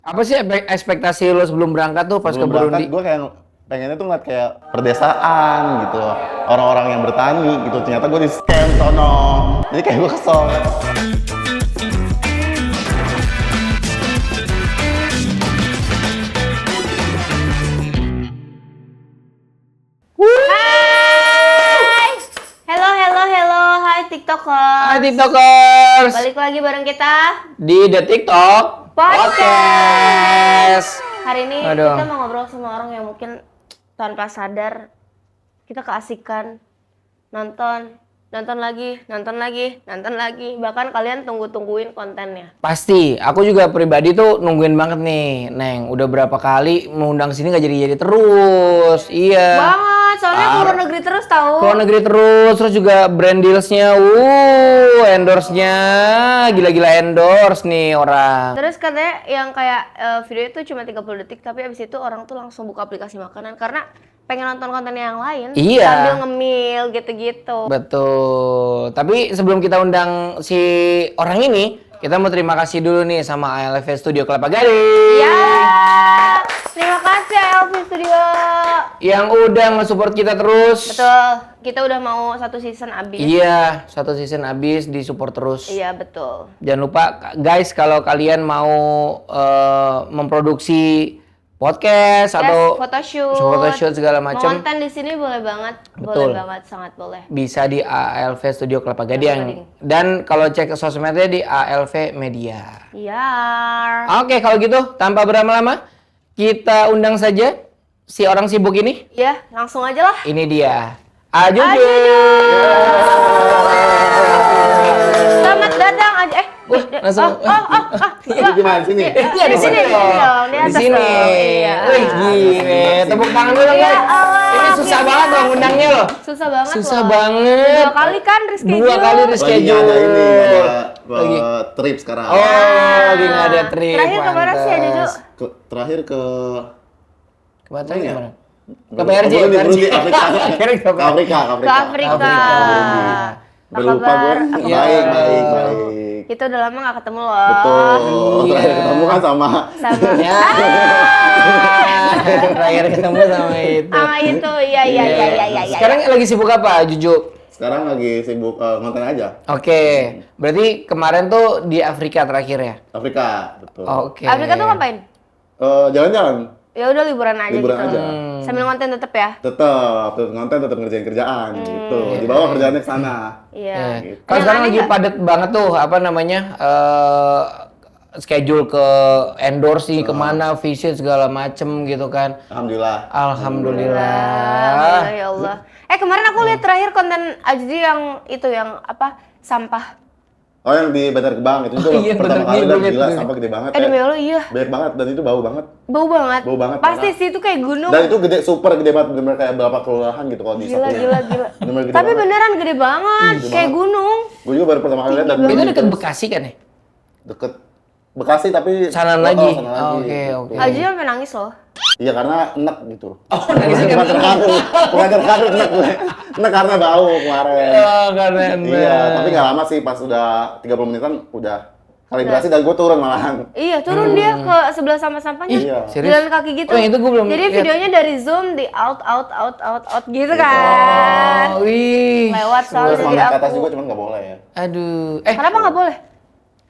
Apa sih ekspektasi lo sebelum berangkat tuh pas ke Sebelum berangkat Burundi? gue kayak pengennya tuh ngeliat kayak perdesaan gitu, orang-orang yang bertani gitu. Ternyata gue di scam sono, jadi kayak gue kesel. Hai, hello, hai TikTokers. Hai TikTokers, Balik lagi bareng kita di The TikTok Podcast. Hari ini Aduh. kita mau ngobrol sama orang yang mungkin tanpa sadar kita keasikan nonton lagi, bahkan kalian tungguin kontennya. Pasti, aku juga pribadi tuh nungguin banget nih, Neng. Udah berapa kali mengundang sini nggak jadi terus, iya. Banget, soalnya keluar negeri terus tahu. Keluar negeri terus juga brand deals-nya, endorse-nya, gila-gila endorse nih orang. Terus katanya yang kayak video itu cuma 30 detik, tapi abis itu orang tuh langsung buka aplikasi makanan karena pengen nonton konten yang lain Iya. sambil ngemil gitu-gitu. Betul. Tapi sebelum kita undang si orang ini, kita mau terima kasih dulu nih sama ALV Studio Kelapa Gading. Ya, terima kasih LV Studio. Yang udah nge-support kita terus. Betul, kita udah mau satu season abis. Iya, satu season abis di-support terus. Iya, betul. Jangan lupa guys, kalau kalian mau memproduksi podcast atau photoshoot segala macam, Konten di sini boleh banget, Betul. boleh banget, sangat boleh. bisa di ALV Studio Kelapa Gading. Dan kalau cek sosmednya di ALV Media. Iya. Oke, kalau gitu tanpa berlama-lama kita undang saja si orang sibuk ini. Iya, langsung aja lah. Ini dia, Ajuju. Selamat datang aja. langsung. Itu di mana sini? Iya di sini dong, di Di atas sini. dong, iya. Wih, gile. Tepuk tangan dulu Ya guys. Allah, Ini susah banget loh ngundangnya loh. Susah banget Susah loh. banget. 2 kali kan reschedule. 2 kali Lagi reschedule. ada ini, Lagi. ada trip sekarang. Oh, lagi nggak ada trip. Terakhir kemana sih Ajuju? pantes. Terakhir ke Kemana Mana ya? kemana? Ke PRJ, Burundi, Afrika. Akhirnya ke Ke Afrika. Ke Afrika. Udah lupa gue. Apa Baik. Kita udah lama gak ketemu loh. Betul. Terakhir ketemu kan sama Sama. Ya. Terakhir ketemu sama itu. Itu, iya. Sekarang lagi sibuk apa, Juju? sekarang lagi sibuk ngonten aja. Oke, berarti kemarin tuh di Afrika terakhir ya? Afrika, betul. Oke. Afrika tuh ngapain? Jalan-jalan. Ya udah liburan aja Liburan gitu. aja. Sambil konten tetep ya? Tetap ngonten, tetap ngerjain kerjaan gitu. Dibawa kerjaannya ke sana. Iya. Gitu. Kalau sekarang Aneh lagi nggak? padat banget tuh, apa namanya, schedule ke endorse nih, kemana, visit segala macem gitu kan. Alhamdulillah. Alhamdulillah. Ya Allah. Kemarin aku lihat terakhir konten Ajuju yang itu yang apa? Sampah. Oh, yang di Bantar Gebang itu juga iya, pertama Bantar kali dan Gebang, gila iya. sampah gede banget. Demi Allah iya. Banyak banget dan itu bau banget. Bau banget. Bau banget, Pasti parah. sih itu kayak gunung. Dan itu gede, super gede banget, bener-bener kayak berapa kelurahan gitu kalau di Gila. Bener-bener gede Tapi banget. beneran gede banget, kayak gunung. Gue juga baru pertama kali lihat dan Itu deket Bekasi kan ya? deket Bekasi tapi Sana Oh, lagi. sana lagi. Oke, Gitu. oke. Ajuju sampai nangis loh. Iya karena enek gitu. Oh, nangis Bukan kan? terharu, bukan terharu enek gue. Enek karena bau kemarin. Oh, keren. Iya, tapi nggak lama sih, pas udah 30 menitan udah kalibrasi dan gue turun malahan. Iya, turun dia ke sebelah sampah-sampahnya. Iya. Serius? Jalan kaki gitu. Oh, yang itu gue belum Jadi lihat. videonya dari zoom di out gitu kan. Oh, wih. Lewat Gue soalnya sama jadi naik ke atas aku. juga cuman nggak boleh ya. Aduh. Kenapa nggak boleh?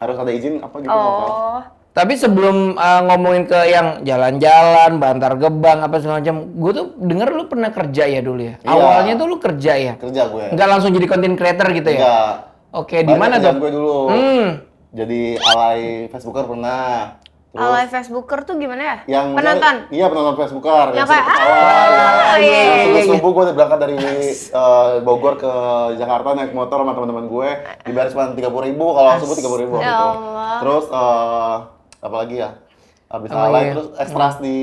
Harus ada izin apa gitu nggak tahu. Oh. Tapi sebelum ngomongin ke yang jalan-jalan, Bantar Gebang, apa segala macam, gue tuh denger lu pernah kerja ya dulu ya? Iya. Awalnya tuh lu kerja ya? Kerja gue. Nggak langsung jadi content creator gitu ya? Enggak. Oke, di Banyak mana kerjaan tuh? gue dulu. Jadi alay Facebooker pernah. Terus Alay Facebooker tuh gimana ya? yang Penonton. Iya, penonton Facebooker. Yang suka kayak, ketawa, iya. Yang subuh gue udah berangkat dari Bogor ke Jakarta naik motor sama teman-teman gue. Dibayar cuma 30.000, kalau subuh 30.000 Ya gitu. Allah. Terus apa lagi ya? Habis Oh, alay iya. terus ekstras di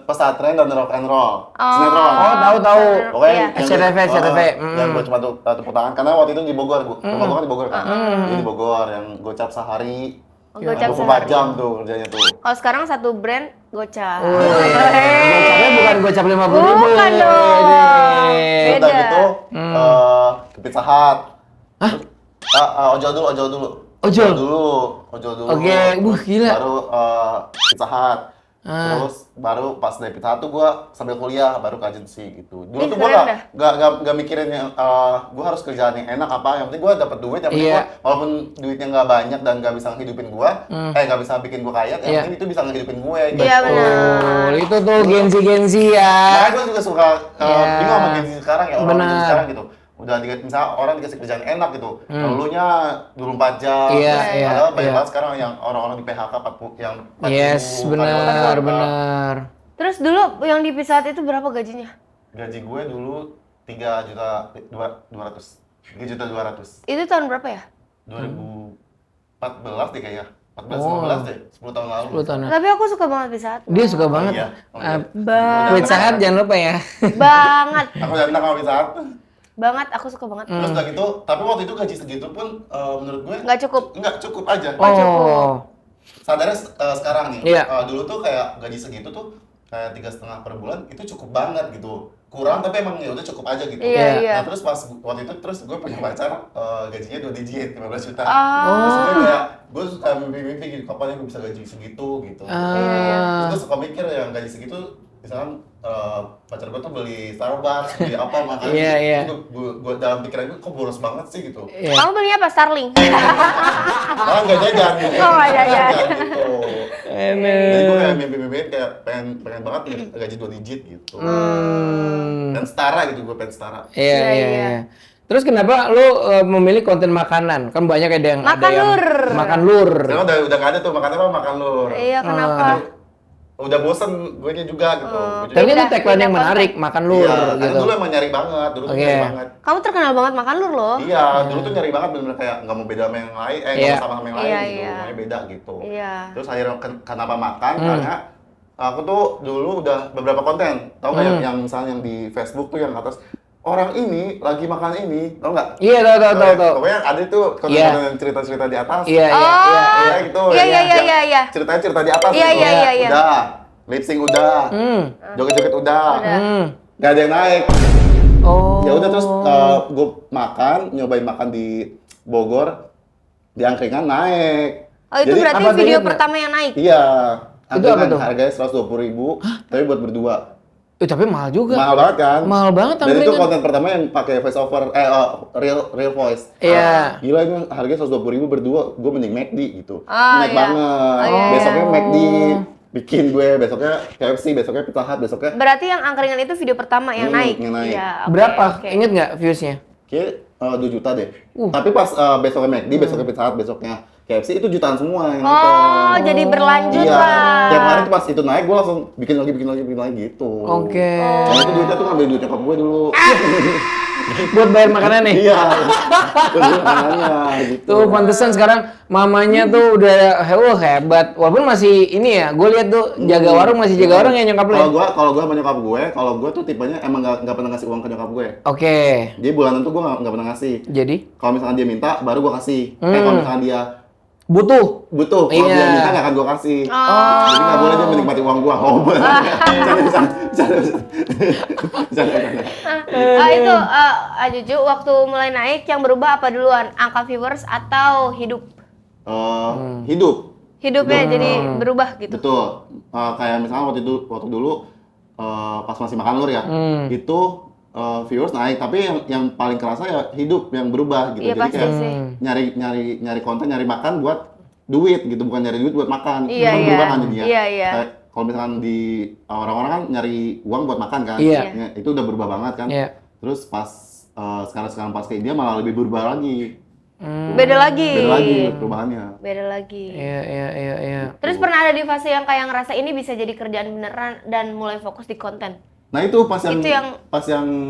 pesantren dan rock and roll. Oh. Sinetron. Oh, tahu. Pokoknya Iya. yang SCTV, gue- SCTV. yang gue cuma tepuk tangan karena waktu itu di Bogor, rumah gue kan di Bogor kan. Jadi di Bogor yang gocap sehari. Gocap 24 sehari. jam tuh kerjanya tuh. Oh sekarang satu brand gocap. Gocapnya bukan gocap 50.000. Bukan dong. Terus udah Beda. gitu ke Pizza Hut. Hah? Ojol dulu. Ojol. Ojol dulu. Oke, gila. Baru Pizza Hut. Terus baru pas dari Pizza Hut tuh gue sambil kuliah baru ke agensi gitu. Dulu tuh gue gak mikirin yang gue harus kerjaan yang enak apa. Yang penting gue dapet duit, yang penting gue walaupun duitnya nggak banyak dan gak bisa ngehidupin gue, gak bisa bikin gue kaya, yang penting itu bisa ngehidupin gue. Gitu. Iya benar. Itu tuh gengsi ya. Makanya gue juga suka bingung sama gengsi sekarang ya, orang gengsi sekarang gitu. Udah misalnya orang dikasih kerjaan enak gitu, dulunya 24 jam, padahal banyak banget sekarang yang orang-orang di PHK 40 yang 40 Yes, benar. Terus dulu yang di Pizza Hut itu berapa gajinya? Gaji gue dulu 3.200.000. Itu tahun berapa ya? 2014 deh kayaknya. 14-15 deh, 10 tahun lalu. 10 tahun. Tapi aku suka banget Pizza Hut. Dia suka banget. Iya. Pizza Hut jangan lupa ya. Banget. Aku datang sama Pizza Hut. Banget, aku suka banget. Terus udah gitu, tapi waktu itu gaji segitu pun menurut gue Nggak cukup. Nggak cukup aja. Sadarnya sekarang nih, dulu tuh kayak gaji segitu tuh kayak 3,5 per bulan itu cukup banget gitu. Kurang tapi emang ya udah cukup aja gitu. Iya. Nah terus pas waktu itu gue punya pacar gajinya 2 digit, 15 juta. Oh. Terus gue suka mimpi-mimpi gitu, kapan gue bisa gaji segitu gitu. Terus gue suka mikir yang gaji segitu, misalkan pacar gue tuh beli Starbucks, beli apa makan gitu. Gue dalam pikiran gue kok boros banget sih gitu. Kamu belinya apa? Starling? Malah nggak jajan gitu. Oh, nggak jajan. Gitu. Jadi gue kayak mimpi-mimpiin kayak pengen banget gaji 2 digit gitu. Dan setara gitu, gue pengen setara. Iya. Terus kenapa lu memilih konten makanan? Kan banyak ada yang makan lur. Sekarang udah nggak ada tuh makan apa makan lur. Iya, kenapa? Udah bosen gue nya juga gitu. Tapi itu tagline yang menarik, makan lur gitu. Dulu emang nyari banget, nyari banget. Kamu terkenal banget makan lur loh. Iya, dulu tuh nyari banget bener-bener kayak nggak mau beda sama yang lain, nggak mau sama yang lain gitu, maunya beda gitu. Terus akhirnya kenapa makan? Karena aku tuh dulu udah beberapa konten, tau nggak yang misalnya yang di Facebook tuh yang atas orang ini lagi makan ini, tau nggak? Iya, tahu. Pokoknya ada tuh konten cerita-cerita di atas. Iya. Gitu. Iya. Ceritanya cerita di atas. Iya. Udah, lip sync udah, joget-joget udah, nggak ada yang naik. Ya udah terus gue nyobain makan di Bogor, di angkringan naik. Oh itu berarti video pertama yang naik? Iya. Itu apa tuh? Harganya 120.000, tapi buat berdua. Tapi mahal juga. Mahal banget kan? Mahal banget Dan itu konten pertama yang pakai voice over, real voice. Iya. Gila ini harganya 120.000 berdua, gue mending McD gitu. Naik banget. Besoknya McD bikin gue, besoknya KFC, besoknya Pizza Hut, besoknya. Berarti yang angkringan itu video pertama yang naik? Yang naik. Iya, Berapa? Ingat nggak viewsnya? Kayak 2 juta deh. Tapi pas besoknya McD, besoknya Pizza Hut, besoknya KFC itu jutaan semua yang nonton. Jadi berlanjut iya. lah. Tiap hari tuh pas itu naik, gue langsung bikin lagi gitu. Oke. Dan itu duitnya tuh ngambil duit nyokap gue dulu. Buat bayar makanan nih? Iya. Buat makanannya gitu. Tuh pantesan sekarang mamanya tuh udah hebat. Walaupun masih ini ya, gue lihat tuh jaga warung masih jaga warung ya nyokap lu. Kalau gue sama nyokap gue, kalau gue tuh tipenya emang nggak pernah ngasih uang ke nyokap gue. Oke. Jadi bulanan tuh gue nggak pernah ngasih. Jadi? Kalau misalkan dia minta, baru gue kasih. Kalau misalkan dia butuh. Kalau dia minta nggak akan gue kasih. Jadi nggak boleh dia menikmati uang gue. Itu Juju waktu mulai naik yang berubah apa duluan? Angka viewers atau hidup? Hidup. Hidupnya jadi berubah gitu. Betul. Kayak misalnya waktu dulu pas masih makan lur ya, itu viewers naik, tapi yang paling kerasa ya hidup yang berubah gitu. Iya, jadi kayak nyari konten, nyari makan buat duit gitu, bukan nyari duit buat makan. Berubah kan jadinya. Iya. Kalau misalkan di orang-orang kan nyari uang buat makan kan, itu udah berubah banget kan. Terus pas sekarang pas kayak dia malah lebih berubah lagi. Beda lagi perubahannya. Beda lagi. Iya. Terus pernah ada di fase yang kayak ngerasa ini bisa jadi kerjaan beneran dan mulai fokus di konten? Nah itu pas yang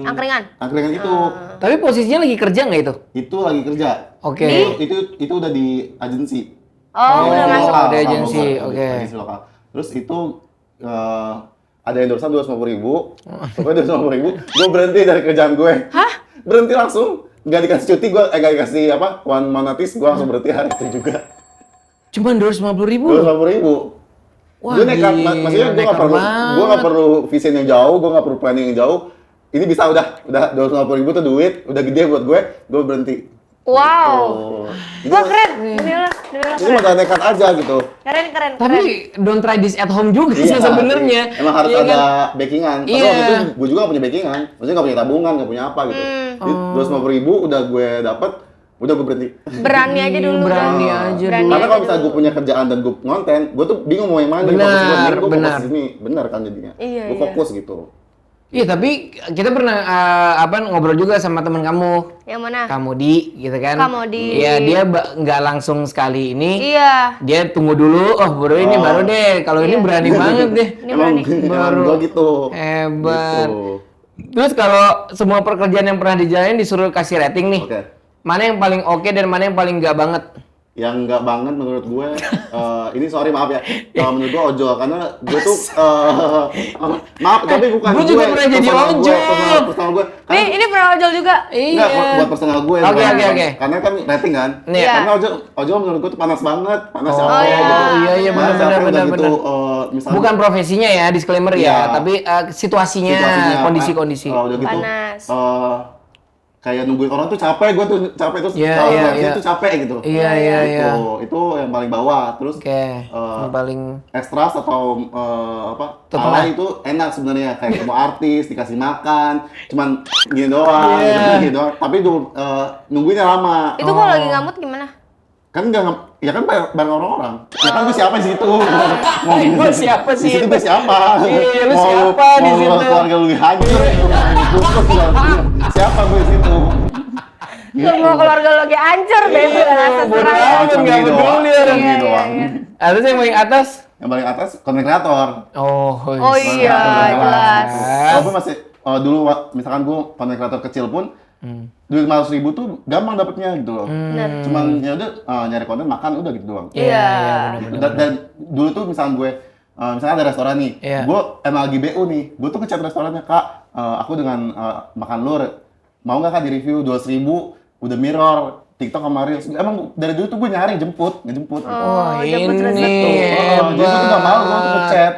angkringan itu. Tapi posisinya lagi kerja nggak itu? Itu lagi kerja. Oke. Itu udah di agensi. Udah masuk. Di agensi, oke. Agensi lokal. Terus itu ada endorsean 250.000. Pokoknya 250.000. Gue berhenti dari kerjaan gue. Hah? Berhenti langsung. Nggak dikasih cuti, nggak dikasih one month notice, gue langsung berhenti hari itu juga. Cuma 250.000? 250.000. Wah, gue nekat, maksudnya gue nggak perlu vision yang jauh, gue nggak perlu planning yang jauh. Ini bisa udah 250.000 tuh duit, udah gede buat gue berhenti. Wow. Gitu. Wah keren. Demi Allah Ini keren. modal nekat aja gitu. Keren, keren, keren. Tapi don't try this at home juga sih Iya, sebenarnya. Emang harus Iya ada kan? backingan. Tapi Iya. waktu itu gue juga gak punya backingan. Maksudnya gak punya tabungan, gak punya apa gitu. Jadi 250.000 udah gue dapet, udah gue berhenti. Berani aja dulu. Berani Bang. aja Berani Karena aja kalau misalnya dulu. gue punya kerjaan dan gue ngonten, gue tuh bingung mau yang mana. Benar, Gue benar. fokus di sini, benar kan jadinya. Iya, Gue iya. fokus gitu. Iya, tapi kita pernah ngobrol juga sama teman kamu. Yang mana? Kamodi gitu kan. Kamodi. Iya, dia nggak langsung sekali ini. Iya. Dia tunggu dulu, baru ini baru deh. Kalau ini Iya. berani banget deh. Ini berani. Emang gue gitu. Hebat. Gitu. Terus kalau semua pekerjaan yang pernah dijalanin disuruh kasih rating nih. Oke. Mana yang paling oke dan mana yang paling nggak banget? Yang nggak banget menurut gue, ini sorry maaf ya, menurut gue ojol karena gue tuh maaf tapi bukan Gue juga pernah jadi ojol. personal gue. Nih, ini pernah ojol juga. Enggak, buat personal gue. Oke, bukan- oke, oke. Karena kan rating kan. Iya. Karena ojol menurut gue tuh panas banget, panas Oh, capek iya. gitu. Iya, iya, Panas, benar, capek, benar, udah gitu, benar. misalnya Bukan profesinya ya, disclaimer Iya. ya, tapi situasinya, kondisi-kondisi. Udah gitu, Panas. kayak nungguin orang tuh capek, gue tuh capek terus Iya, kalau iya, reaksi iya. tuh capek gitu. Iya, iya, iya. Itu yang paling bawah. Terus Oke, yang paling ekstras atau Tetep alay itu enak sebenarnya kayak ketemu artis dikasih makan cuman gini doang Iya. gini doang tapi nungguinnya lama Itu kalau lagi ngamut gimana? kan nggak ya kan bareng orang-orang ya kan gue siapa di situ Gua siapa sih di situ itu? gue siapa Iya, lu Mau- siapa di mau situ? keluarga lu hancur bungkus juga. siapa gue di situ Semua keluarga lo lagi hancur deh itu terserah. amat, Cuma nggak gini peduli doang, orang. cuma gini Iya, doang. iya, Atas yang paling atas? Yang paling atas konten kreator. Oh, Oh iya, jelas. Kalau gue masih dulu misalkan gue konten kreator kecil pun duit 500.000 tuh gampang dapetnya gitu loh. Benar. Cuman ya udah nyari konten makan udah gitu doang. Iya. Dan dulu tuh misalkan gue misalkan ada restoran nih, Iya. gue emang lagi BU nih, gue tuh ngechat restorannya, Kak, aku dengan makan lur, mau nggak Kak di review 200.000, udah mirror, TikTok sama Reels. Emang dari dulu tuh gue nyari ngejemput. gitu. Wah, jemput ini rezeki. Jadi gue tuh gak malu, gue tuh ngechat.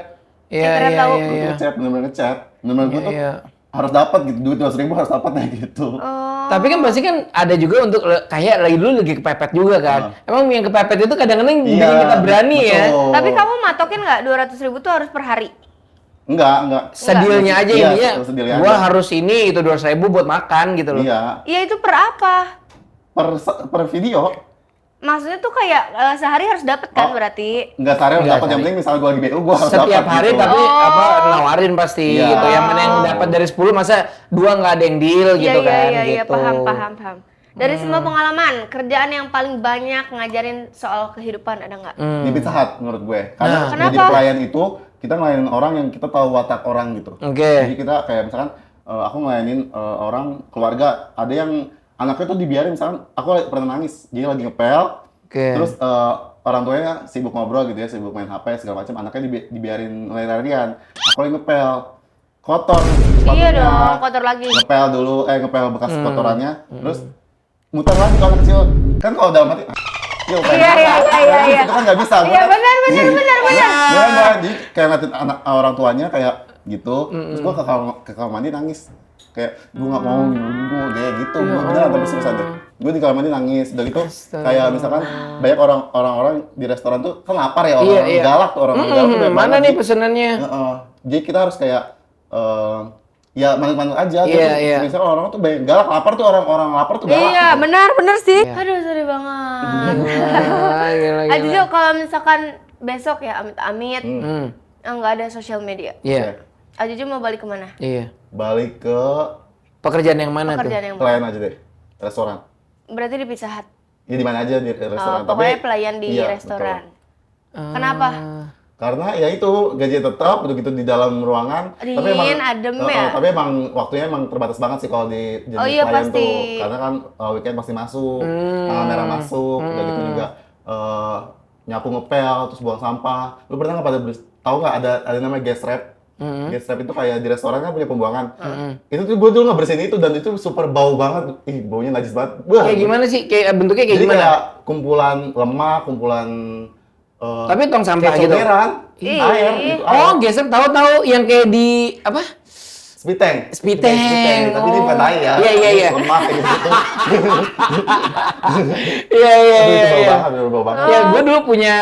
Iya, Keren iya, tahu. iya, Gue iya. ngechat, bener-bener ngechat. Bener-bener gue tuh Iya. harus dapat gitu, duit 200.000 harus dapat kayak gitu. Oh. Tapi kan pasti kan ada juga untuk kayak lagi dulu lagi kepepet juga kan. Emang yang kepepet itu kadang-kadang bikin kita berani ya. betul. Tapi kamu matokin nggak 200.000 tuh harus per hari? Enggak. Sedilnya aja Iya, intinya. sedilnya Gua aja. harus ini itu 200.000 buat makan gitu loh. Iya, Iya itu per apa? per video. Maksudnya tuh kayak sehari harus dapet kan Oh. berarti? Enggak sehari harus Enggak dapat, yang sehari. penting misalnya gue lagi BU, gue harus Setiap dapat hari gitu. tapi Oh. nawarin pasti Iya. gitu. Yang mana yang dapat dari 10 masa 2 nggak ada yang deal gitu kan Iya, gitu. paham. Dari semua pengalaman, kerjaan yang paling banyak ngajarin soal kehidupan ada nggak? Di Pizza Hut menurut gue. Karena Nah. jadi Kenapa? pelayan itu kita ngelayanin orang yang kita tahu watak orang gitu. Oke. Jadi kita kayak misalkan aku ngelayanin orang keluarga, ada yang anaknya tuh dibiarin misalkan aku pernah nangis, dia lagi ngepel, Oke. terus orang tuanya sibuk ngobrol gitu ya, sibuk main HP segala macam, anaknya dibiarin lari-larian, aku lagi ngepel, kotor Iya sepatunya, dong, kotor lagi. ngepel dulu, ngepel bekas kotorannya, terus muter lagi kalau anak kecil, kan kalau dalam hati, Iya. itu kan nggak bisa. Iya benar. Jadi kayak ngeliatin anak orang tuanya kayak gitu, terus gua ke kamar mandi nangis. Kayak gue nggak mau gue kayak gitu, gue beneran tapi serius aja. Gue di kamar mandi nangis, udah gitu kayak misalkan banyak orang-orang di restoran tuh kan lapar ya, orang Iya. galak tuh, orang galak tuh banyak Mana banget. nih pesenannya? Heeh. Jadi kita harus kayak ya manut-manut aja. Iya, Terus iya. misalkan orang tuh banyak galak, lapar tuh orang lapar tuh galak. Iya, gitu. benar sih. Iya. Aduh, sorry banget. Gila. Aduh, kalau misalkan besok ya amit-amit Hmm. nggak ada sosial media. Iya. Ajuju mau balik kemana? Iya. Balik ke Pekerjaan yang mana tuh? Pekerjaan yang mana? pelayan aja deh, restoran. Berarti di Pizza Hut. Ya di mana aja di restoran. Pokoknya pelayan di iya, restoran. betul. Kenapa? Karena ya itu gaji tetap begitu di dalam ruangan. Dingin, adem ya? Tapi emang waktunya emang terbatas banget sih kalau di jadi Oh iya, pelayan pasti. tuh. Karena kan weekend pasti masuk, tanggal merah masuk, udah gitu juga nyapu ngepel, terus buang sampah. Lu pernah nggak tahu nggak ada namanya gas trap? Gas trap itu kayak di restoran kan punya pembuangan. Itu tuh gue dulu nggak bersihin itu dan itu super bau banget. Ih, baunya najis banget. Wah, Kayak gimana sih? Kayak bentuknya kayak jadi gimana? kayak kumpulan lemak, kumpulan Tapi tong sampah kayak gitu. comberan, Ih. air, gitu, air. Oh, geser tahu-tahu yang kayak di apa? Speed tank. Speed tank. Tapi ini bukan tai ya. Iya, iya, iya. Lemah kayak gitu. Iya, iya, Aduh, iya. itu iya. bau banget. Ya, gue dulu punya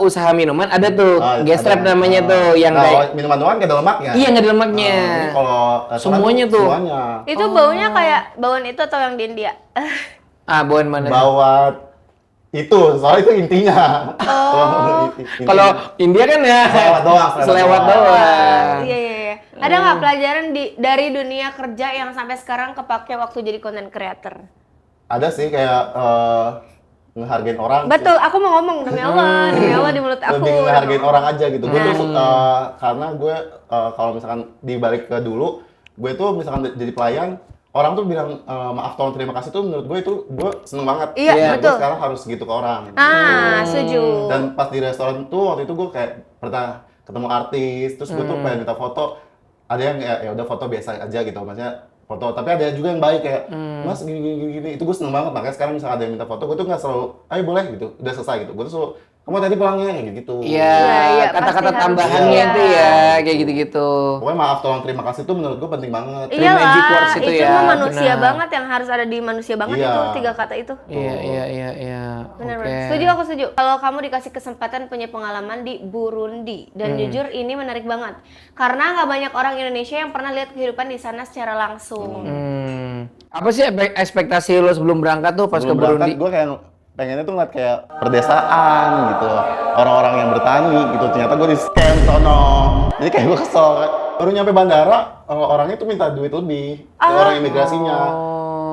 usaha minuman ada tuh, Gestrap ada. namanya tuh, yang Nah, kayak minuman doang nggak ada lemaknya. iya nggak ada lemaknya. Ini kalau restoran Semuanya tuh. Semuanya. Itu baunya kayak bauan itu atau yang di India? Bawaan mana? tuh? Bawa itu, soalnya itu intinya. Kalau India kan ya Selewat doang, selewat doang. Iya, iya, iya. Ada nggak pelajaran dari dunia kerja yang sampai sekarang kepake waktu jadi content creator? Ada sih kayak ngehargain orang. Betul, aku mau ngomong demi Allah di mulut aku. Lebih ngehargain orang aja gitu. Gue tuh Nah. karena gue kalau misalkan dibalik ke dulu, gue tuh misalkan jadi pelayan, orang tuh bilang maaf tolong terima kasih tuh menurut gue itu gue seneng banget. Iya, Gue betul. sekarang harus gitu ke orang. Setuju. Dan pas di restoran tuh waktu itu gue kayak pernah ketemu artis, terus gue tuh pengen minta foto. Ada yang ya udah foto biasa aja gitu, maksudnya foto. Tapi ada juga yang baik kayak mas gini. Itu gue seneng banget. Makanya sekarang misalnya ada yang minta foto, gue tuh nggak selalu, ayo boleh gitu, udah selesai gitu. Gue tuh selalu, kamu tadi pulangnya kayak gitu. Iya, Iya, kata-kata pasti harus. tambahannya Iya. tuh ya, kayak gitu-gitu. Pokoknya maaf tolong terima kasih tuh menurut gue penting banget. Iya magic words lah, itu itu ya, mah manusia benar. banget yang harus ada di manusia banget Iya. itu 3 kata itu. Iya. Benar, Oke. benar. Setuju, aku setuju. Kalau kamu dikasih kesempatan punya pengalaman di Burundi, dan jujur ini menarik banget. Karena nggak banyak orang Indonesia yang pernah lihat kehidupan di sana secara langsung. Apa sih ekspektasi lo sebelum berangkat tuh pas Sebelum ke Burundi? berangkat gue kayak pengennya tuh ngeliat kayak perdesaan gitu, orang-orang yang bertani gitu. Ternyata gue di scam sono, jadi kayak gue kesel. Baru nyampe bandara, orangnya tuh minta duit lebih, orang imigrasinya.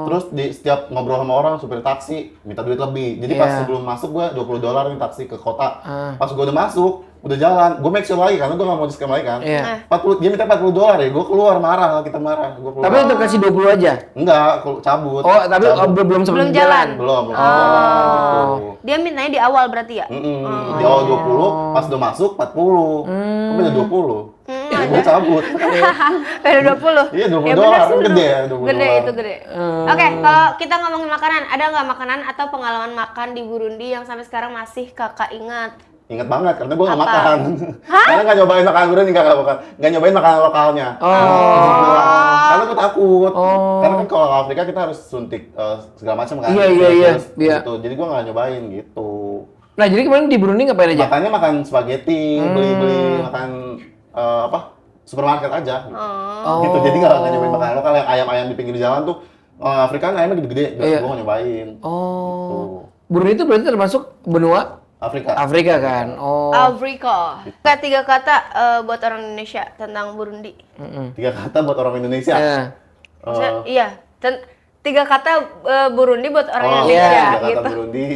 Terus di setiap ngobrol sama orang, supir taksi minta duit lebih. Jadi pas Iya. sebelum masuk gue $20 nih taksi ke kota. Pas gue udah masuk, udah jalan, gue make sure lagi karena gue gak mau di scam lagi kan. Iya. 40, dia minta $40 ya, gue keluar marah, kita marah. Gue keluar. Tapi untuk kasih 20 aja? Enggak, cabut. Oh, tapi Cabut. belum sebelum Belum jalan. Belum jalan gitu. Dia mintanya di awal berarti ya? Di awal 20, pas udah masuk 40. Kok beda 20? Ya gue cabut. Beda 20. Iya, $20 Ya benar kan sih, gede ya, $20. Gede itu gede. Oke, kalau kita ngomongin makanan, ada nggak makanan atau pengalaman makan di Burundi yang sampai sekarang masih kakak ingat? Ingat banget, karena gue gak Apa? makan. Karena gak nyobain makanan Burundi, gak nyobain makanan lokalnya. Karena gue takut. Karena kan kalau ke Afrika kita harus suntik segala macam kan. Iya. Gitu. Jadi gue gak nyobain gitu. Nah, jadi kemarin di Burundi ngapain aja? Makanya makan spaghetti, beli makan supermarket aja. Gitu. Jadi nggak nyobain makanan lokal yang ayam-ayam di pinggir jalan tuh. Afrika kan ayamnya gede-gede, Iya. gue nggak nyobain. Burundi itu berarti termasuk benua Afrika. Afrika kan? Afrika. Kayak 3 kata buat orang Indonesia tentang Burundi. 3 kata buat orang Indonesia. Iya. Maksudnya, iya. 3 kata Burundi buat orang Oh, Indonesia iya. 3 kata gitu. Burundi,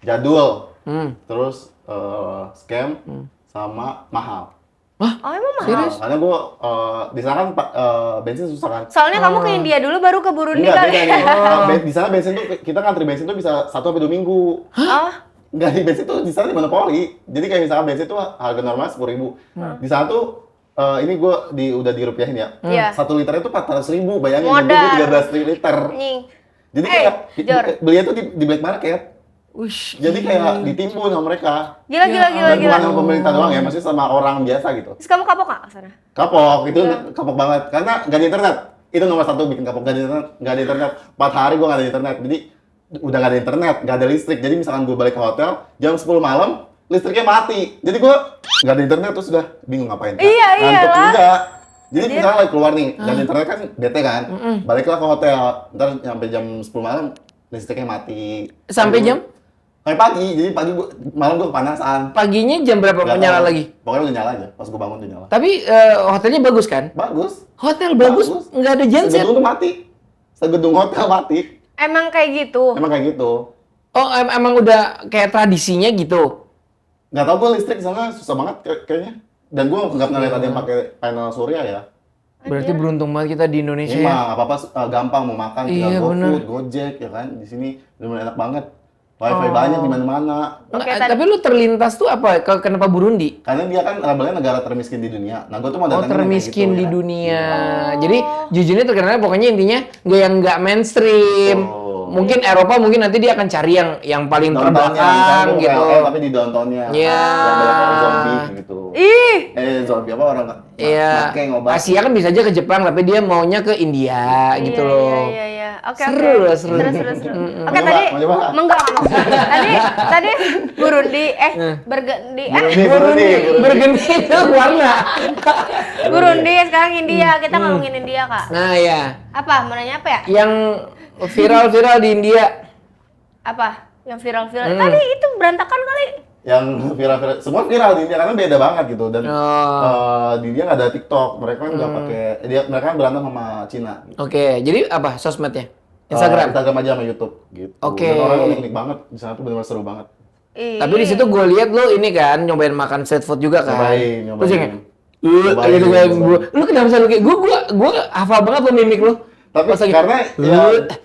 jadul, terus scam, sama mahal. Oh emang mahal? Mahal. Karena gue di sana kan bensin susah kan. Soalnya kamu ke India dulu baru ke Burundi Enggak, kali. beda nih. Di sana bensin tuh kita ngantri bensin tuh bisa 1 sampai 2 minggu. Oh, Enggak, di bensin tuh di sana di monopoli. Jadi kayak misalkan bensin tuh harga normal 10.000. Di sana tuh ini gue udah dirupiahin ya. Iya. 1 liter itu 400.000, bayangin. Modal. Gue 13 liter. nying. Jadi Eh, kayak Jor. belinya tuh di black market. Wish. Jadi kayak ditipu sama mereka. Gila. Dan bukan sama pemerintah doang ya, maksudnya sama orang biasa gitu. Terus kamu kapok nggak ke sana? Kapok, itu kapok banget. Karena nggak ada internet. Itu nomor 1 bikin kapok, nggak ada internet. 4 hari gue nggak ada internet. Jadi udah nggak ada internet, nggak ada listrik. Jadi misalkan gue balik ke hotel, jam 10 malam, listriknya mati. Jadi gue nggak ada internet, terus udah bingung ngapain. Iya, Ngantuk iyalah. juga. Jadi misalnya lagi keluar nih, nggak ada internet kan bete kan. Baliklah ke hotel, ntar sampai jam 10 malam, listriknya mati. Sampai jam? Sampai pagi, jadi pagi malam gue kepanasan. Paginya jam berapa Nggak menyala tahu. lagi? Pokoknya udah nyala aja, pas gue bangun udah nyala. Tapi hotelnya bagus kan? Bagus. Hotel bagus, nggak ada genset. Segedung tuh mati. Segedung hotel mati. Emang kayak gitu. Emang kayak gitu. Oh, emang udah kayak tradisinya gitu. Nggak tau gue listrik di sana susah banget kayaknya. Dan gue nggak pernah lihat ada yang pakai panel surya ya. Berarti beruntung banget kita di Indonesia Ini ya. mah apa-apa gampang mau makan, tinggal Iya, GoFood, bener. Gojek ya kan. Di sini benar-benar enak banget. Wifi banyak di mana-mana. Oke, Nggak, tapi lu terlintas tuh apa? Kenapa Burundi? Karena dia kan labelnya negara termiskin di dunia. Nah, gue tuh mau Oh, datangin yang kayak termiskin gitu, di ya. dunia. Jadi jujurnya terkenalnya pokoknya intinya nggak yang nggak mainstream. Oh. mungkin Eropa mungkin nanti dia akan cari yang paling Downtownnya, terbelakang gitu. tapi di downtownnya. Iya. Yang banyak orang zombie gitu. Ih, Zombie apa orang Iya. pakai ngobat. Asia kan bisa aja ke Jepang, tapi dia maunya ke India gitu iya, loh. Iya. Oke. Seru loh, seru. Seru. Mau Oke, coba? tadi Mau coba? enggak. Tadi Burundi, Bergendi, Burundi. Berganti itu warna. Burundi, sekarang India. Kita ngomongin India, Kak. Nah ya, Apa? Mau nanya apa ya? yang viral-viral di India. Apa? Yang viral-viral. Tadi itu berantakan kali. Yang viral semua viral di India karena beda banget gitu dan Oh. di India nggak ada TikTok, mereka kan nggak pakai mereka kan berantem sama Cina gitu. Oke, jadi apa sosmednya? Instagram. Instagram aja sama YouTube gitu. Oke. Dan orang unik banget di sana tuh benar-benar seru banget. Tapi di situ gue lihat lo ini kan nyobain makan street food juga kan. Nyobain. Terus yang Nyobain, gitu kayak nyobain. gue. Lu kenapa selalu kayak gue hafal banget lo mimik lo. Tapi Pas lagi, karena ya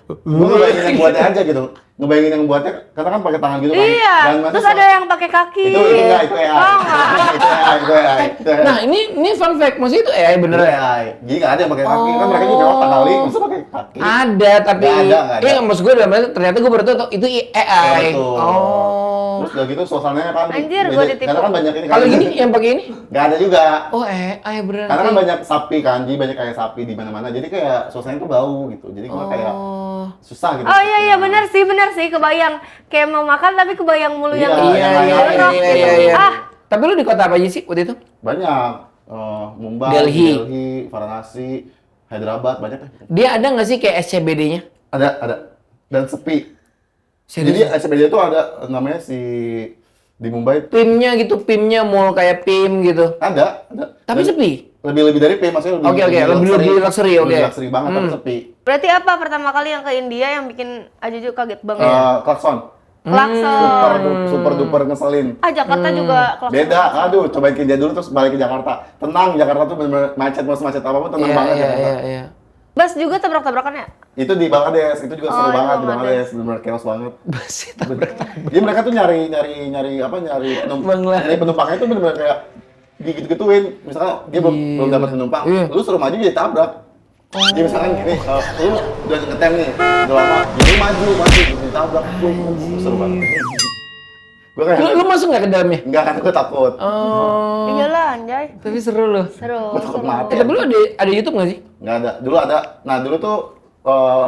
gue ngebayangin yang buatnya aja gitu. Ngebayangin yang buatnya karena kan pakai tangan gitu kan. Iya. Dan masa Terus ada yang pakai kaki. itu enggak, itu AI. Oh, enggak. Itu AI, itu AI. Itu AI. nah ini fun fact, maksudnya itu AI Itu bener. AI. Jadi nggak ada yang pakai kaki, kan mereka juga otak kali, masa pakai kaki? Ada tapi Nggak ada. iya maksud gue dalam arti ternyata gue baru tahu itu AI. Betul. Oh. Terus udah gitu suasananya kan Anjir, beda. gua ditipu. Karena kan banyak ini kan. Kalau gini yang pakai ini? Nggak ada juga. Oh AI beneran. Karena kan banyak sapi kan, jadi banyak kayak sapi di mana-mana. Jadi kayak suasananya tuh bau gitu. Jadi gua kayak Oh. susah gitu. Oh iya benar sih kebayang kayak mau makan tapi kebayang mulu yang Iya, Iya. Ah, Tapi lu di kota apa aja sih waktu itu? Banyak. Mumbai, Delhi. Varanasi, Hyderabad, banyak deh. Dia ada nggak sih kayak SCBD-nya? Ada. Dan sepi. Serius? Jadi SCBD itu ada namanya di Mumbai PIM-nya mall kayak PIM gitu. ada. Tapi Dan sepi. lebih dari P, maksudnya Lebih luxury, oke. Lebih luxury banget tapi sepi. berarti apa pertama kali yang ke India yang bikin Ajuju kaget banget? Klakson. Klakson. Super duper ngeselin. Ah, Jakarta juga klakson. Beda, aduh, cobain ke India dulu terus balik ke Jakarta. Tenang, Jakarta tuh bener-bener macet, mau semacet apapun tenang banget Jakarta. Iya. Bus juga tabrak-tabrakannya. Itu di Bangladesh, itu juga seru di banget di Bangladesh. Bangladesh, bener-bener chaos banget. Masih tabrak. Jadi mereka tuh nyari penumpangnya tuh bener-bener kayak gitu-gituin. Misalkan dia belum dapat penumpang, Iya. lu suruh maju jadi tabrak. Jadi misalkan gini, lu udah ngetem nih, udah lama, jadi lu maju, ditabrak. Seru banget. Gue kayak, Lu masuk nggak ke dalamnya? enggak kan, gue takut. Oh. Iyalah anjay. Tapi seru loh. Seru. Gue takut mati. Tapi lu ada YouTube nggak sih? Nggak ada. Dulu ada. Nah dulu tuh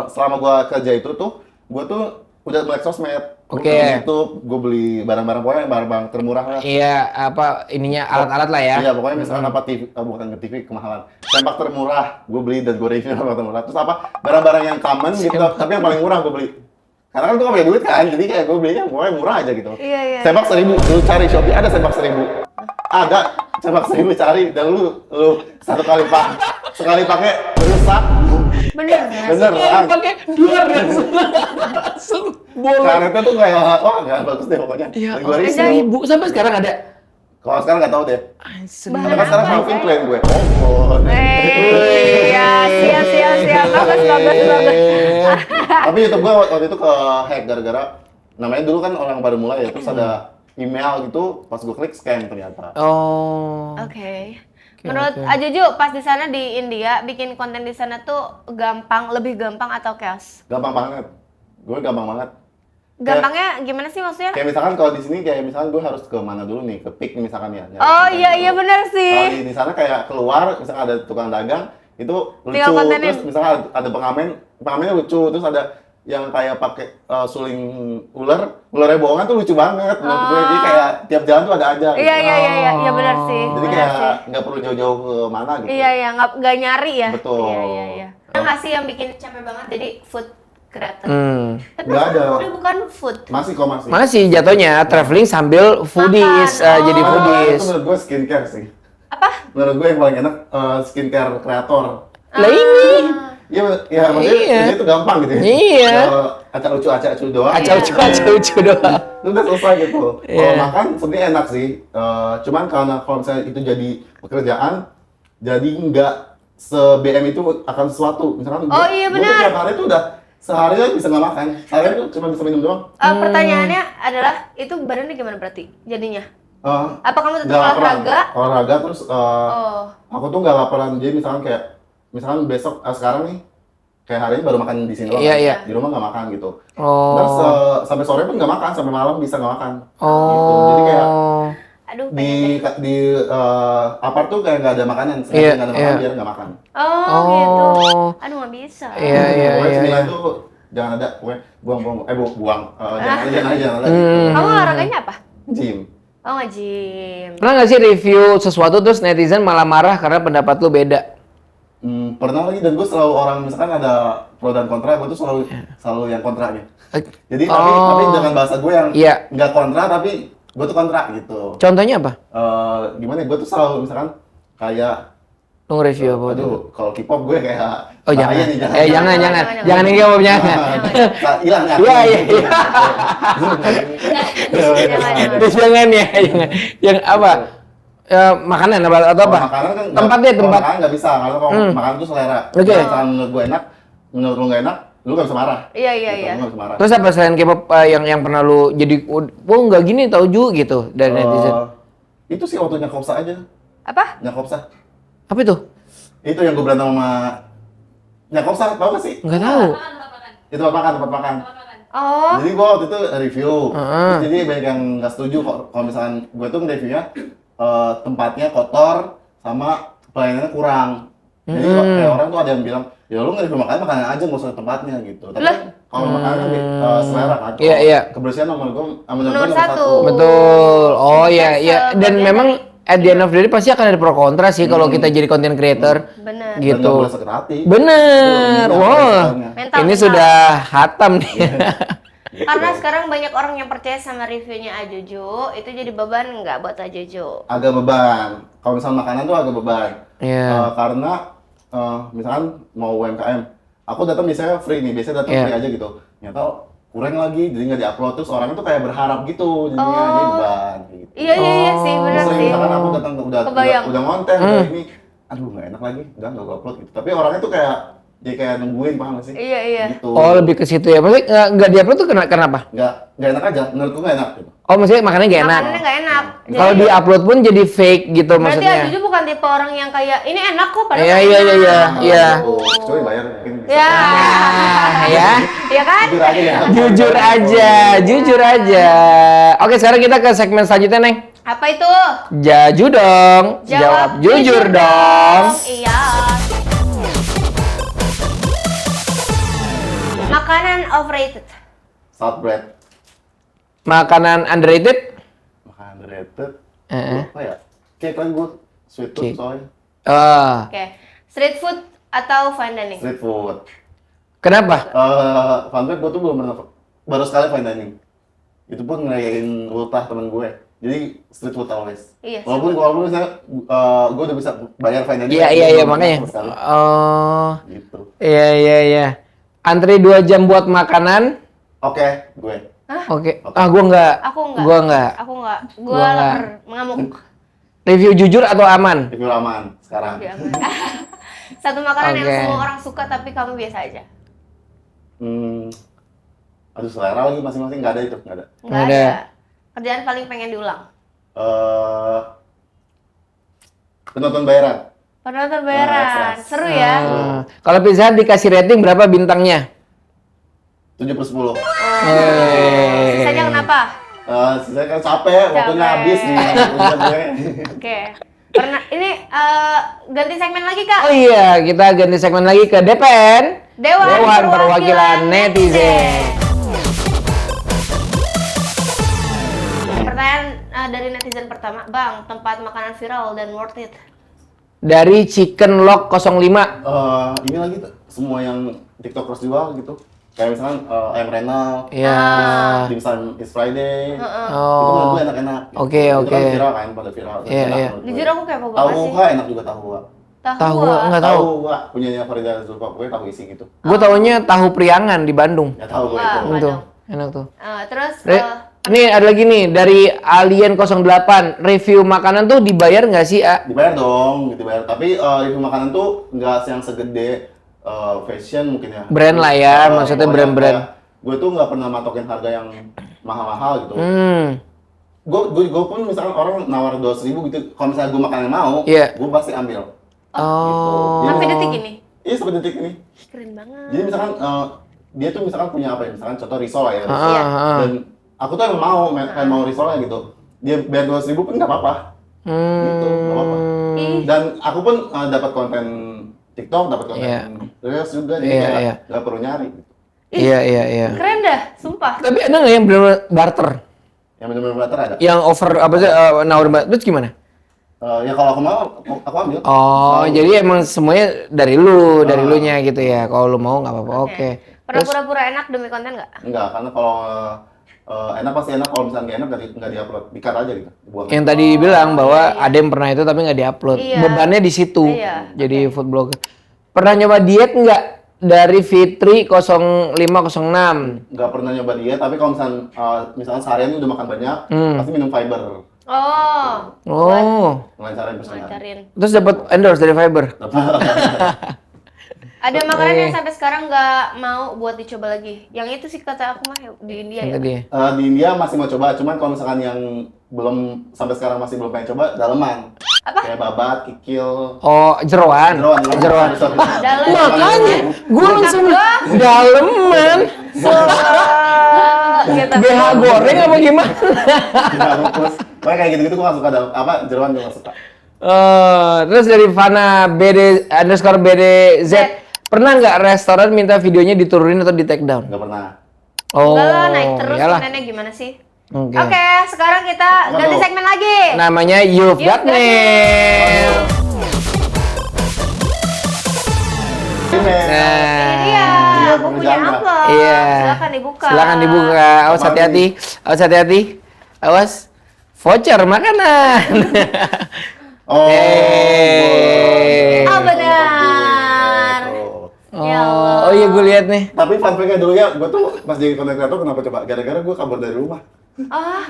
selama gua kerja itu tuh, gua tuh udah melek sosmed. Oke. YouTube, gua beli barang-barang pokoknya barang-barang termurah lah. Iya, apa ininya alat-alat lah ya. Iya pokoknya misalkan apa TV, bukan ke TV kemahalan. Sempak termurah, gua beli dan gua review sempak termurah. Terus apa barang-barang yang common gitu, tapi yang paling murah gua beli. Karena kan gua nggak punya duit kan, jadi kayak gua belinya pokoknya murah aja gitu. Iya. Sempak 1.000, lu cari Shopee ada sempak 1.000. Ada sempak 1.000 cari dan lu sekali pakai rusak. Bener. Beneran. Pakai 200 langsung bolong. Karetnya tuh kayak, wah nggak bagus deh pokoknya. Iya, Dan gua review. 1.000 sampai sekarang ada. Kalau sekarang nggak tahu deh. Bahan Tapi kan sekarang apa, Calvin Say? Klein gue. Oh, Iya, siap. Bagus. Tapi YouTube gue waktu itu ke hack gara-gara namanya dulu kan orang baru mulai ya, terus ada email gitu, pas gue klik scam ternyata. Oh. Oke. Menurut Ajuju pas di sana di India bikin konten di sana tuh lebih gampang atau chaos? Gampang banget. Gue gampang banget. Gampangnya gimana sih maksudnya? Kayak misalkan kalau di sini kayak misalkan gue harus ke mana dulu nih, ke Pik nih misalkan ya. nyari Oh konten iya dulu. bener Kalau sih. di sana kayak keluar, misalkan ada tukang dagang, itu lucu. Tinggal kontenin. Terus misalkan ada pengamennya lucu, terus ada yang kayak pakai suling ularnya bohongan tuh lucu banget. Menurut gue jadi kayak tiap jalan tuh ada aja. Gitu. Iya bener sih. Jadi Bener sih. kayak nggak perlu jauh-jauh ke mana gitu. Iya nggak nyari ya. Betul. Iya. Ada nggak sih yang bikin capek banget jadi food creator? Tapi Nggak ada. udah bukan food. Masih kok masih. Masih jatuhnya traveling sambil foodies, Makan. jadi Oh. foodies. Itu menurut gue skincare sih. Apa? Menurut gue yang paling enak skincare kreator. Lah ini Iya, maksudnya Iya. itu gampang gitu ya. Iya. Acak lucu doang. acau-acau doang. Itu udah selesai gitu. Kalau Iya. makan sebenarnya enak sih. Cuman karena kalau misalnya itu jadi pekerjaan, jadi nggak se-BM itu akan sesuatu. Misalkan Oh, iya, gua tuh benar. tiap hari tuh udah sehari aja bisa nggak makan. Sehari tuh cuma bisa minum doang. Pertanyaannya adalah itu badannya gimana berarti jadinya? Apa kamu tetap Nggak laparan. olahraga? Olahraga terus Oh. aku tuh nggak laparan. Jadi misalkan besok sekarang nih kayak hari ini baru makan di sini doang. Iya, iya. Di rumah nggak makan gitu. Oh. Terus sampai sore pun nggak makan, sampai malam bisa nggak makan. Oh. Gitu. Jadi kayak Aduh, di apart tuh kayak nggak ada makanan, Iya, sengaja nggak ada iya. makanan biar nggak makan. Oh, gitu. Aduh, nggak bisa. Iya, iya, Pokoknya iya. cemilan tuh jangan ada, pokoknya buang, buang, jangan ada gitu. Kamu olahraganya apa? Gym. Oh, nge-gym. Pernah nggak sih review sesuatu terus netizen malah marah karena pendapat lu beda? Pernah lagi, dan gue selalu orang misalkan ada pro dan kontra, gue tuh selalu yang kontranya. Jadi tapi dengan bahasa gue yang Iya. nggak kontra tapi gue tuh kontra gitu. Contohnya apa? Gimana ya, gue tuh selalu misalkan kayak Lu nge-review apa tuh? aduh, kalau K-pop gue kayak Oh jangan. bahaya nih, Jangan Jangan, jangan ini K-pop jangan. hilang ya. Iya, iya, iya. Jangan. Terus jangan ya, jangan. Yang apa? Makanan atau apa? Kalau makanan kan Tempat deh, tempat. Makanan nggak bisa, karena kalau makanan tuh selera. Oke. Kalau misalkan menurut gue enak, menurut lu nggak enak, lu nggak bisa marah. Iya, iya, Gitu, iya. lu nggak bisa marah. Terus apa selain K-pop yang pernah lu jadi oh nggak gini tau Ju gitu dari netizen? Itu sih waktu Nyakopsa aja. Apa? Nyakopsa. Apa itu? Itu yang gue berantem sama Nyakopsa, tau gak sih? Nggak tahu. Itu tempat makan. Oh, Jadi gue waktu itu review, Heeh. terus jadi banyak yang nggak setuju kalau misalkan gue tuh nge-reviewnya tempatnya kotor sama pelayanannya kurang. Jadi kayak orang tuh ada yang bilang, ya lu nge-review makanan aja nggak usah tempatnya gitu. Tapi Lah. kalau makanan kan selera kan. Iya, iya. Kebersihan nomor gue, Nomor satu. Betul. Oh iya Kita iya. Dan sebagian memang at the end of the day pasti akan ada pro kontra sih kalau kita jadi content creator. bener. Dan nggak Gitu. boleh sakit hati. Bener. Betul, Wah. mentalnya. Mental, Ini mental. sudah hatam nih. Gitu. Karena sekarang banyak orang yang percaya sama reviewnya Ajojo, itu jadi beban nggak buat Ajojo? Agak beban. Kalau misalnya makanan tuh agak beban. Iya. Karena misalkan mau UMKM, aku datang biasanya free nih, biasanya datang Iya. free aja gitu. Ternyata kurang lagi, jadi nggak diupload, terus orang tuh kayak berharap gitu, jadinya jadi beban. Gitu. Iya, iya, iya sih, bener Terus sih. misalkan aku datang Kebayang. udah ngonten, udah ini, aduh nggak enak lagi, udah nggak gue upload gitu. Tapi orangnya tuh kayak dia kayak nungguin, paham gak sih? Iya, iya. Gitu. Oh lebih ke situ ya. Maksudnya nggak diupload tuh kenapa? Nggak enak aja, menurutku nggak enak gitu. Oh maksudnya makannya nggak enak. Makanannya nggak enak. Kalau Jadi, di-upload pun jadi fake gitu berarti maksudnya. Ajojo bukan tipe orang yang kayak, ini enak kok, padahal Iya, nggak iya, enak. iya, iya, iya. Oh. Kecuali bayar mungkin bisa. Ya. Ya. Iya kan? Jujur aja ya. Jujur aja, jujur aja. Oke, sekarang kita ke segmen selanjutnya, Neng. Apa itu? Jaju dong. Jawab jujur dong. Iya. Makanan overrated. Saltbread. Makanan underrated? Makanan underrated. Heeh. Apa ya? Cake kan gue. Sweet tooth Cake. soalnya. Oke. Street food atau fine dining? Street food. Kenapa? Fun fact, gue tuh belum pernah, baru sekali fine dining. Itu pun ngerayain ultah temen gue. Jadi street food always. Iya, Walaupun misalnya gue udah bisa bayar fine dining. Iya, tapi iya, gue iya, belum pernah makanya. sama sekali. Oh, Gitu. iya, iya, iya. Antri 2 jam buat makanan? Oke, gue. Oke. Ah, gua enggak. Aku enggak. Gua enggak. Aku enggak. Gua Gua enggak. lapar, mengamuk. Review jujur atau aman? Review aman sekarang. Lebih aman. Satu makanan yang Oke. semua orang suka tapi kamu biasa aja. Aduh, selera lagi masing-masing, nggak ada itu, nggak ada. Enggak Ada. ada. Kerjaan paling pengen diulang. Penonton bayaran. Penonton bayaran. Keras. Seru ya. Kalau Pizza Hut dikasih rating berapa bintangnya? 7/10. Sisanya kenapa? Saya kan capek, waktunya Capek. habis nih. Udah gue. Oke. Pernah ini ganti segmen lagi, Kak. Oh iya, kita ganti segmen lagi ke DPN. Dewan Perwakilan Netizen. Pertanyaan dari netizen pertama, Bang, tempat makanan viral dan worth it. Dari Chicken Lock 05. Ini lagi tuh, semua yang TikTokers jual gitu. Kayak misalkan ayam renal, Iya. dimsum is Friday. Itu Oh. menurut gue enak-enak. Gitu. Oke, Itu oke. kan viral kan, pada viral. Iya, Enak iya. menurut gue. Jujur aku kepo Tahu banget sih. gua enak juga tahu gua. Tahu gua enggak tahu. Tahu gua punyanya Farida Zulfa, gue tahu isi gitu. Gue taunya tahu Priangan di Bandung. Ya tahu gua Wah, itu. Bandung. Tuh, enak tuh. Terus Nih ada lagi nih dari Alien 08. Review makanan tuh dibayar nggak sih, A? Dibayar dong, gitu dibayar. Tapi review makanan tuh nggak yang segede fashion mungkin ya. Brand lah ya, maksudnya pokoknya brand-brand. kayak Gue tuh nggak pernah matokin harga yang mahal-mahal gitu. Hmm. Gue pun misalkan orang nawar 200.000 gitu, kalau misalnya gue makan yang mau, Iya. gue pasti ambil. Oh. Jadi sampai detik ini. Iya sampai detik ini. Keren banget. Jadi misalkan dia tuh misalkan punya apa ya? Misalkan contoh risol lah ya. Iya. Dan aku tuh emang mau risolnya gitu. Dia bayar 200.000 pun nggak apa-apa. Gitu, nggak apa-apa. Dan aku pun dapat konten TikTok, dapat konten Reels juga, jadi kayak nggak perlu nyari. Gitu. Iya. Keren dah, sumpah. Tapi ada nggak yang benar barter? Yang benar-benar barter ada. Yang over apa sih nawarin barter? Terus gimana? Ya kalau aku mau, aku ambil. Oh, jadi emang semuanya dari lu nya gitu ya. Kalau lu mau nggak apa-apa. Oke. Pernah pura-pura enak demi konten nggak? Enggak, karena kalau enak pasti enak, kalau misalnya nggak enak nggak di-upload, di-cut aja gitu, dibuang. Yang tadi bilang bahwa ada yang pernah itu tapi nggak diupload. Iya. Bebannya di situ. Iya. Jadi food blogger. Pernah nyoba diet nggak dari Fitri 0506? Nggak pernah nyoba diet, tapi kalau misalnya seharian udah makan banyak, pasti minum fiber. Oh. Ngelancarin persenjataan. Lancarin. Terus dapat endorse dari Fiber. Ada makanan yang sampai sekarang nggak mau buat dicoba lagi. Yang itu sih kata aku mah di India ya. Tadi. Di India masih mau coba, cuman kalau misalkan yang belum sampai sekarang masih belum pengen coba, daleman. Apa? Kayak babat, kikil. Oh, jeroan. Jeroan. Dalam. Makanya gue langsung daleman. Gitu. BH goreng apa gimana? Pokoknya kayak gitu-gitu gue gak suka jeroan gue gak suka. Terus dari Fana BD_BDZ, pernah nggak restoran minta videonya diturunin atau di take down? Gak pernah. Oh, Enggak lah, naik terus iyalah. kontennya gimana sih? Oke. Oke, sekarang kita ganti segmen lagi. Namanya You've Got Mail. Ini dia, bukunya upload. Iya. Silakan dibuka. Silakan dibuka. Awas Apa hati-hati. Awas hati-hati. Awas. Voucher makanan. Oh, Oh, benar. Ya Allah. Oh iya gue lihat nih. Tapi fun fact-nya dulu ya, gue tuh pas jadi content creator kenapa coba? Gara-gara gue kabur dari rumah.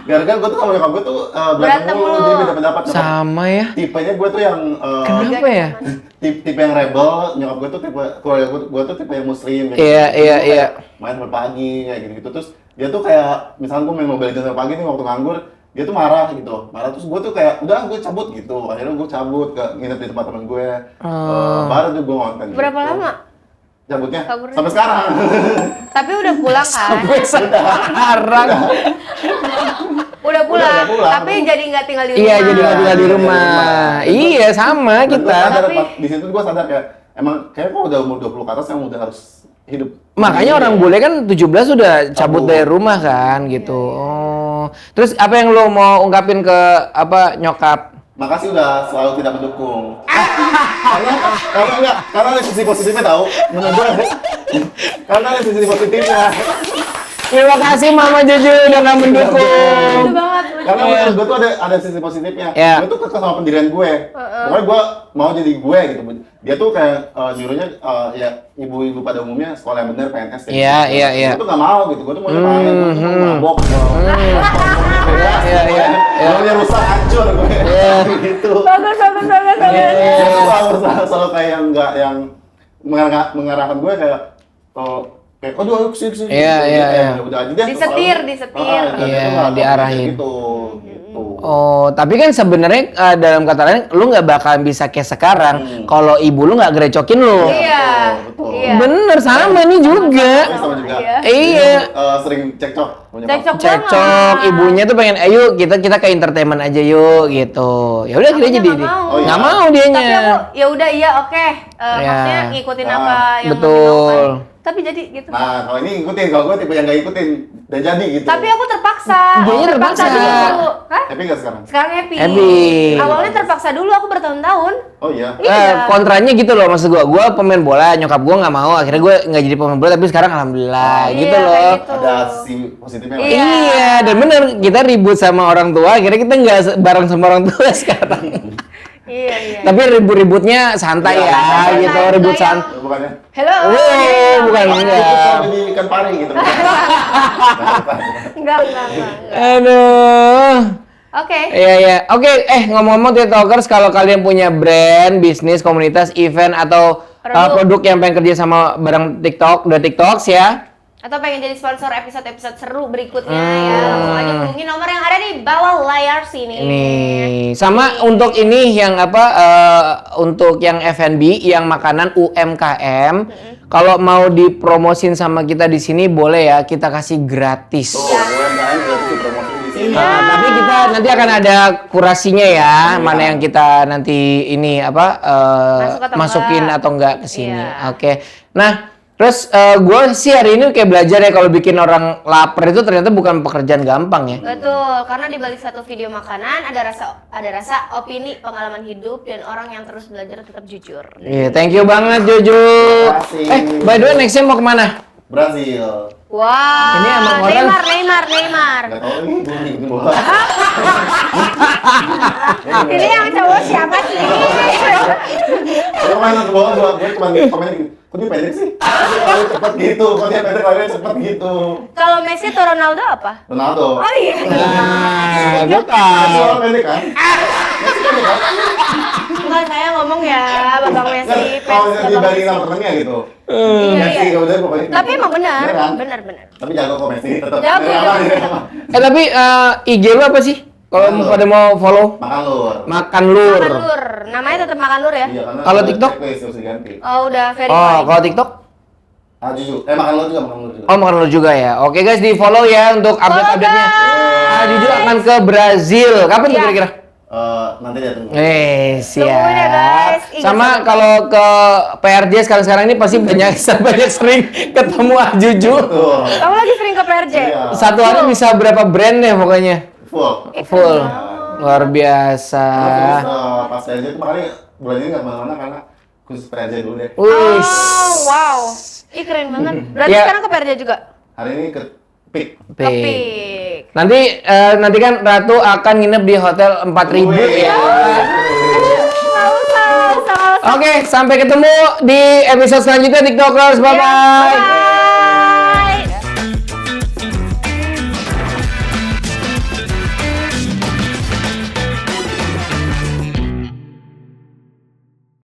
Gara-gara gue tuh sama nyokap gue tuh berantem mulu, jadi beda pendapat. Sama ya. Tipenya gue tuh yang Kenapa ya? tipe yang rebel, nyokap gue tuh tipe keluarga gue tuh tipe yang muslim. Iya. Main sampai pagi kayak gitu-gitu, terus dia tuh kayak misalnya gue main Mobile Legends sampai pagi nih waktu nganggur, dia tuh marah gitu. Terus gue tuh kayak udah gue cabut gitu. Akhirnya gue cabut ke nginep di tempat temen gue. Baru tuh gue ngonten. Berapa gitu. lama? Cabutnya Kaburnya? sampai sekarang. Tapi udah pulang kan? Sekarang. Udah pulang. Udah pulang. Tapi jadi nggak tinggal di rumah. Iya, jadi nggak tinggal di rumah. Iya, sama Dan gue kita. sadar, Tapi- di situ gue sadar kayak emang kayak kok udah umur 20 ke atas yang udah harus hidup. Makanya orang bule kan 17 sudah cabut Cabut. dari rumah kan gitu. Oh. Terus apa yang lo mau ungkapin ke nyokap? Makasih udah selalu tidak mendukung. Karena ada sisi positifnya tahu. Menurut gue, karena ada sisi positifnya. Terima kasih Mama Juju udah nggak mendukung. Itu banget. Karena menurut gue tuh ada sisi positifnya. Iya. Gue tuh kesel sama pendirian gue. Pokoknya gue mau jadi gue gitu. Dia tuh kayak nyuruhnya ya ibu-ibu pada umumnya sekolah yang benar PNS. kayak Iya, gitu. iya. Gue tuh nggak mau gitu. Gue tuh mau main, gue tuh mau mabok. Iya. Gue rusak hancur gue. Gitu. Bagus. Dia tuh selalu kayak yang mengarahkan gue kayak kayak aduh kesini. Iya. Udah aja deh. Disetir. Iya, diarahin. Gitu. Oh, tapi kan sebenarnya dalam kata lain lu nggak bakalan bisa kayak sekarang kalau ibu lu nggak gerecokin lu. Iya. Betul. Iya. Bener sama nih juga. Sama juga. Iya. Sering cekcok. punya Cekcok papa. Cekcok, ibunya tuh pengen, ayo kita ke entertainment aja yuk gitu. Ya udah akhirnya jadi nggak mau. Oh, iya. nggak mau dianya. Tapi aku ya udah iya oke. Maksudnya ngikutin apa yang betul. mau kan. Tapi jadi gitu. Nah, kalau ini ngikutin, kalau gue tipe yang nggak ikutin dan jadi gitu. Tapi aku terpaksa. Dianya terpaksa. dulu. Hah? Happy nggak sekarang? Sekarang happy. Happy. Awalnya terpaksa dulu aku bertahun-tahun. Oh iya. Iya. Kontranya gitu loh maksud gua pemain bola, nyokap gua nggak mau, akhirnya gua nggak jadi pemain bola, tapi sekarang alhamdulillah Iya, gitu loh. kayak gitu. Ada sisi positifnya. Iya. Iya, dan bener kita ribut sama orang tua, akhirnya kita nggak bareng sama orang tua sekarang. Iya. Tapi ribut-ributnya santai Iya, ya, santai, gitu, santai. ribut Bukannya? Hello. bukan Itu enggak. kalau jadi ikan pari gitu. Enggak. Aduh. Oke. Iya. Oke, ngomong-ngomong TikTokers, kalau kalian punya brand, bisnis, komunitas, event atau produk yang pengen kerja sama bareng TikTok, udah TikToks ya. atau pengen jadi sponsor episode-episode seru berikutnya ya, langsung aja hubungi nomor yang ada di bawah layar sini. Ini sama untuk ini yang apa untuk yang F&B yang makanan UMKM kalau mau dipromosin sama kita di sini boleh ya, kita kasih gratis. Tuh, UMKM gratis dipromosi di sini. Tapi kita nanti akan ada kurasinya ya, mana yang kita nanti ini apa masukin atau enggak ke sini. Iya. Oke. Nah, terus gue sih hari ini kayak belajar ya kalau bikin orang lapar itu ternyata bukan pekerjaan gampang ya. Betul, karena di balik satu video makanan ada rasa opini, pengalaman hidup dan orang yang terus belajar tetap jujur. Iya, thank you banget Jojo. Terima kasih. By the way next-nya mau kemana? Brazil. Wah, Ini emang orang- Neymar. Gak tau ini gue bikin bola. Ini yang cowok siapa sih? Gue main ke bola, gue cuma komen gini, kok dia pendek sih? Kok cepet gitu, kok dia pendek larinya cepet gitu. Kalau Messi atau Ronaldo apa? Ronaldo. Oh iya. Nah, gue Messi tahu. orang pendek kan? Messi pendek kan? Bukan saya ngomong ya, Babang Kan Messi. kalau misalnya dibandingin sama temennya gitu. Iya, Messi iya. kemudian pokoknya. Tapi emang benar, Iya kan? benar. Tapi jago kok Messi tetap. Jago, Iya, jago. iya. Tapi IG lu apa sih? Kalau Makan Lur. pada mau follow Makan lur. Makan Lur. Makan Lur. Namanya tetap Makan Lur ya? Iya, karena Kalau ada TikTok? checklist harus diganti. Oh, udah Oh, verified. kalau TikTok? Ah, jujur. Makan lur juga, makan lur juga. Oh, Makan Lur juga ya. Oke guys, di follow ya untuk update-update-nya. Jujur akan ke Brazil. Kapan tuh Iya. kira-kira? Nanti dia tunggu. Siap. Tungguin ya, guys. Ih, Sama jangan kalau ke PRJ sekarang-sekarang ini pasti banyak sering ketemu Juju. Betul. Kamu lagi sering ke PRJ? Iya. Satu hari bisa berapa brand ya pokoknya? Full. Full. Luar biasa. Terus pas PRJ itu makanya bulan ini nggak kemana-mana karena khusus PRJ dulu deh. Wih. Oh, wow. Ih, keren banget. Berarti Ya. sekarang ke PRJ juga? Hari ini ke PIK. Kepik. Nanti kan Ratu akan nginep di hotel 4000 ya. Nggak usah. Oke, sampai ketemu di episode selanjutnya TikTokers. Bye bye. Bye.